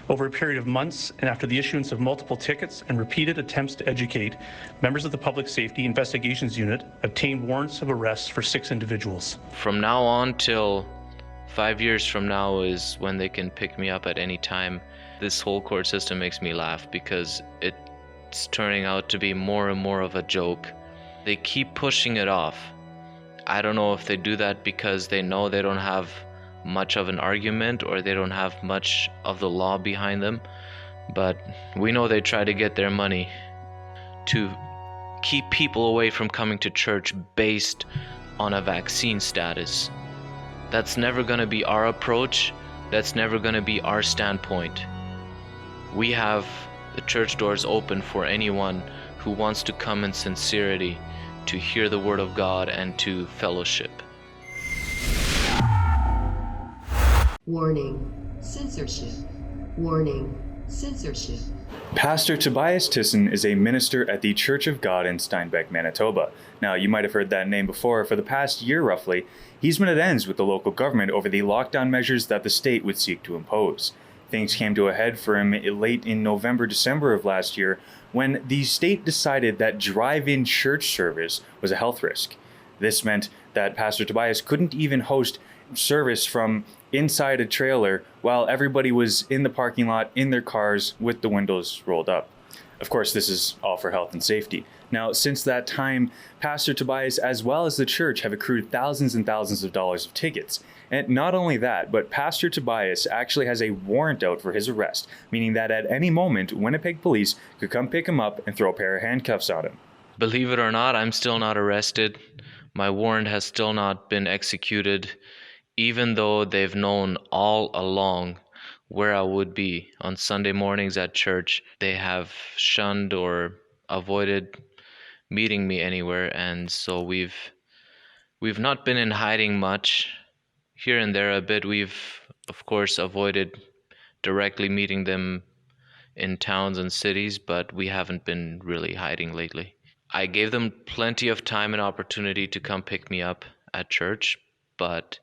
Over a period of months, and after the issuance of multiple tickets and repeated attempts to educate, members of the Public Safety Investigations Unit obtained warrants of arrest for 6 individuals. From now on till 5 years from now is when they can pick me up at any time. This whole court system makes me laugh because it's turning out to be more and more of a joke. They keep pushing it off. I don't know if they do that because they know they don't have much of an argument or they don't have much of the law behind them, but we know they try to get their money to keep people away from coming to church based on a vaccine status. That's never going to be our approach. That's never going to be our standpoint. We have the church doors open for anyone who wants to come in sincerity to hear the word of God and to fellowship. Warning, censorship. Warning, censorship. Pastor Tobias Tissen is a minister at the Church of God in Steinbach, Manitoba. Now, you might have heard that name before. For the past year, roughly, he's been at ends with the local government over the lockdown measures that the state would seek to impose. Things came to a head for him late in November, December of last year, when the state decided that drive-in church service was a health risk. This meant that Pastor Tobias couldn't even host service from inside a trailer while everybody was in the parking lot in their cars with the windows rolled up. Of course, this is all for health and safety. Now, since that time, Pastor Tobias, as well as the church, have accrued thousands and thousands of dollars of tickets. And not only that, but Pastor Tobias actually has a warrant out for his arrest, meaning that at any moment, Winnipeg Police could come pick him up and throw a pair of handcuffs on him. Believe it or not, I'm still not arrested. My warrant has still not been executed, even though they've known all along where I would be on Sunday mornings at church. They have shunned or avoided meeting me anywhere, and so we've not been in hiding much. Here and there a bit. We've of course avoided directly meeting them in towns and cities, but we haven't been really hiding lately. I gave them plenty of time and opportunity to come pick me up at church, but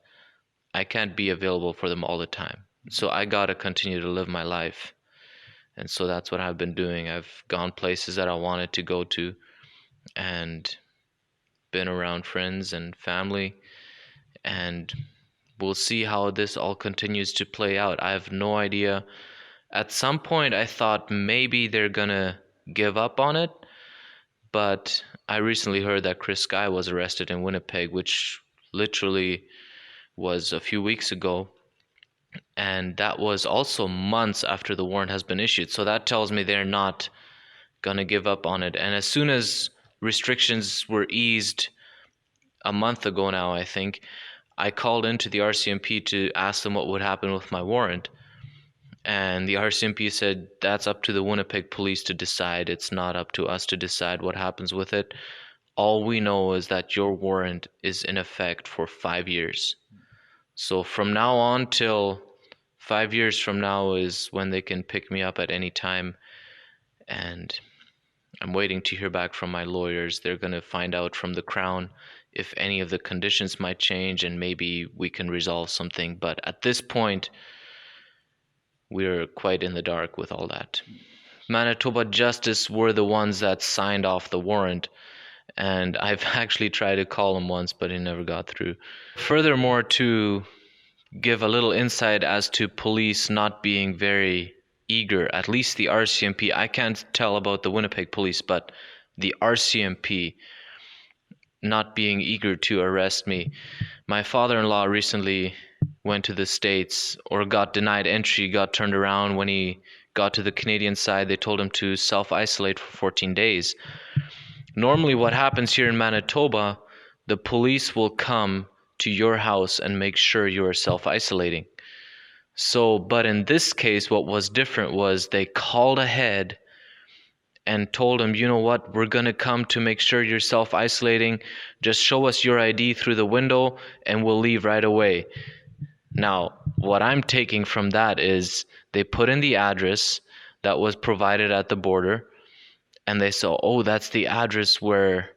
I can't be available for them all the time. So I gotta continue to live my life. And so that's what I've been doing. I've gone places that I wanted to go to and been around friends and family, and we'll see how this all continues to play out. I have no idea. At some point I thought maybe they're gonna give up on it, but I recently heard that Chris Skye was arrested in Winnipeg, which literally was a few weeks ago, and that was also months after the warrant has been issued. So that tells me they're not gonna give up on it. And as soon as restrictions were eased a month ago now, I think, I called into the RCMP to ask them what would happen with my warrant, and the RCMP said that's up to the Winnipeg Police to decide. It's not up to us to decide what happens with it. All we know is that your warrant is in effect for 5 years. So from now on till 5 years from now is when they can pick me up at any time. And I'm waiting to hear back from my lawyers. They're going to find out from the Crown if any of the conditions might change, and maybe we can resolve something. But at this point, we're quite in the dark with all that. Manitoba Justice were the ones that signed off the warrant, and I've actually tried to call him once, but it never got through. Furthermore, to give a little insight as to police not being very eager, at least the RCMP, I can't tell about the Winnipeg Police, but the RCMP not being eager to arrest me. My father-in-law recently went to the States, or got denied entry, got turned around. When he got to the Canadian side, they told him to self-isolate for 14 days. Normally what happens here in Manitoba, the police will come to your house and make sure you are self-isolating. So, but in this case, what was different was they called ahead and told him, you know what, we're going to come to make sure you're self-isolating. Just show us your ID through the window and we'll leave right away. Now, what I'm taking from that is they put in the address that was provided at the border, and they saw, oh, that's the address where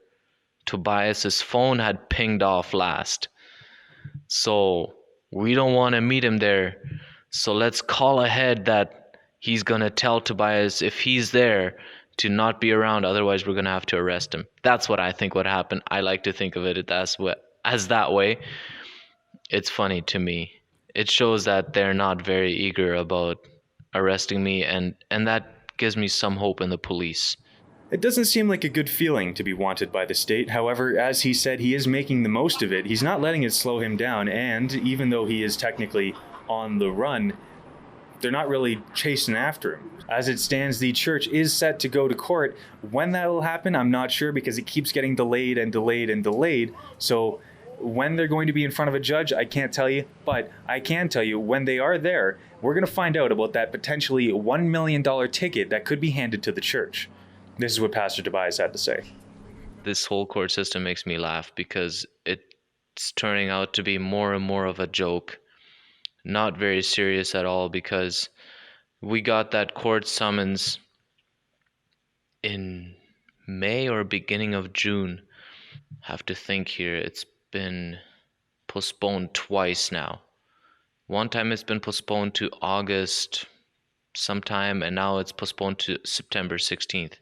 Tobias's phone had pinged off last. So we don't want to meet him there. So let's call ahead that he's going to tell Tobias if he's there to not be around, otherwise we're going to have to arrest him. That's what I think would happen. I like to think of it as that way. It's funny to me. It shows that they're not very eager about arresting me, and that gives me some hope in the police. It doesn't seem like a good feeling to be wanted by the state. However, as he said, he is making the most of it. He's not letting it slow him down, and even though he is technically on the run, they're not really chasing after him. As it stands, the church is set to go to court. When that will happen, I'm not sure, because it keeps getting delayed and delayed and delayed. So when they're going to be in front of a judge, I can't tell you, but I can tell you when they are there, we're going to find out about that potentially $1 million ticket that could be handed to the church. This is what Pastor Tobias had to say. This whole court system makes me laugh because it's turning out to be more and more of a joke. Not very serious at all, because we got that court summons in May or beginning of June. Have to think here. It's been postponed twice now. One time it's been postponed to August sometime, and now it's postponed to September 16th.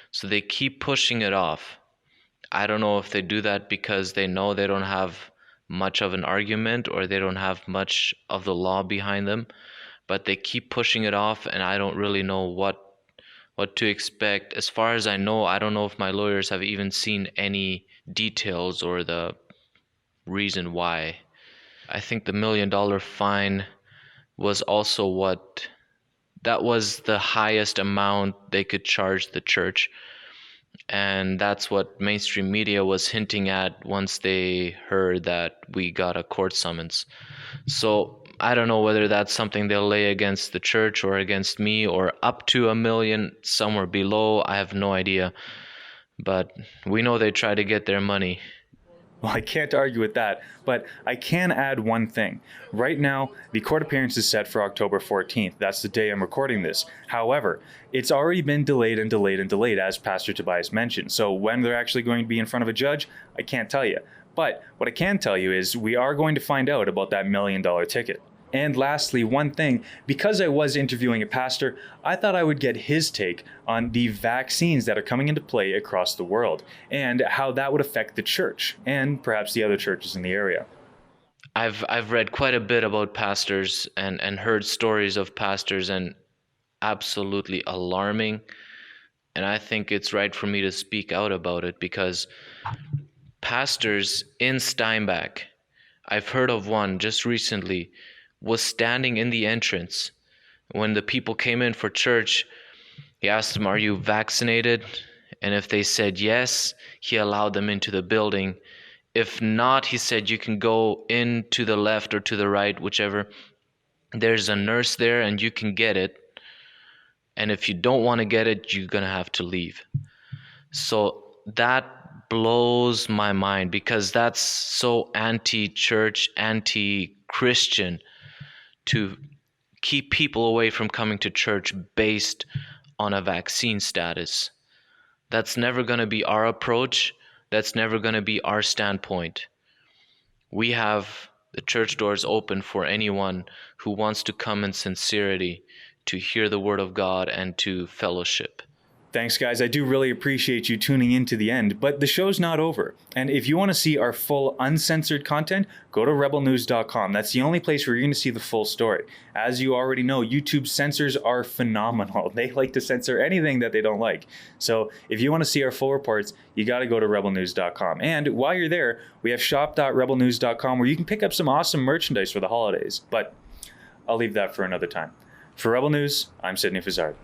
So they keep pushing it off. I don't know if they do that because they know they don't have much of an argument, or they don't have much of the law behind them, but they keep pushing it off, and I don't really know what to expect. As far as I know, I don't know if my lawyers have even seen any details or the reason why. I think the $1 million fine was also that was the highest amount they could charge the church. And that's what mainstream media was hinting at once they heard that we got a court summons. So I don't know whether that's something they'll lay against the church or against me, or up to $1 million, somewhere below. I have no idea. But we know they try to get their money. Well, I can't argue with that, but I can add one thing. Right now, the court appearance is set for October 14th. That's the day I'm recording this. However, it's already been delayed and delayed and delayed, as Pastor Tobias mentioned. So when they're actually going to be in front of a judge, I can't tell you. But what I can tell you is we are going to find out about that $1 million ticket. And lastly, one thing, because I was interviewing a pastor, I thought I would get his take on the vaccines that are coming into play across the world and how that would affect the church and perhaps the other churches in the area. I've read quite a bit about pastors and heard stories of pastors, and absolutely alarming. And I think it's right for me to speak out about it, because pastors in Steinbach, I've heard of one just recently, was standing in the entrance when the people came in for church. He asked them, "Are you vaccinated?" And if they said yes, he allowed them into the building. If not, he said, "You can go in to the left or to the right, whichever. There's a nurse there and you can get it. And if you don't want to get it, you're going to have to leave." So that blows my mind, because that's so anti-church, anti-Christian, to keep people away from coming to church based on a vaccine status. That's never going to be our approach. That's never going to be our standpoint. We have the church doors open for anyone who wants to come in sincerity to hear the word of God and to fellowship. Thanks, guys. I do really appreciate you tuning in to the end, but the show's not over. And if you want to see our full uncensored content, go to rebelnews.com. That's the only place where you're going to see the full story. As you already know, YouTube censors are phenomenal. They like to censor anything that they don't like. So if you want to see our full reports, you got to go to rebelnews.com. And while you're there, we have shop.rebelnews.com, where you can pick up some awesome merchandise for the holidays. But I'll leave that for another time. For Rebel News, I'm Sidney Fizzard.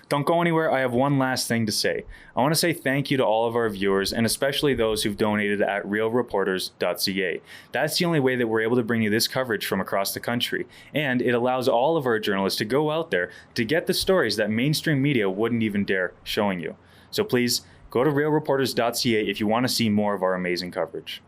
Don't go anywhere. I have one last thing to say. I want to say thank you to all of our viewers, and especially those who've donated at realreporters.ca. That's the only way that we're able to bring you this coverage from across the country. And it allows all of our journalists to go out there to get the stories that mainstream media wouldn't even dare showing you. So please go to realreporters.ca if you want to see more of our amazing coverage.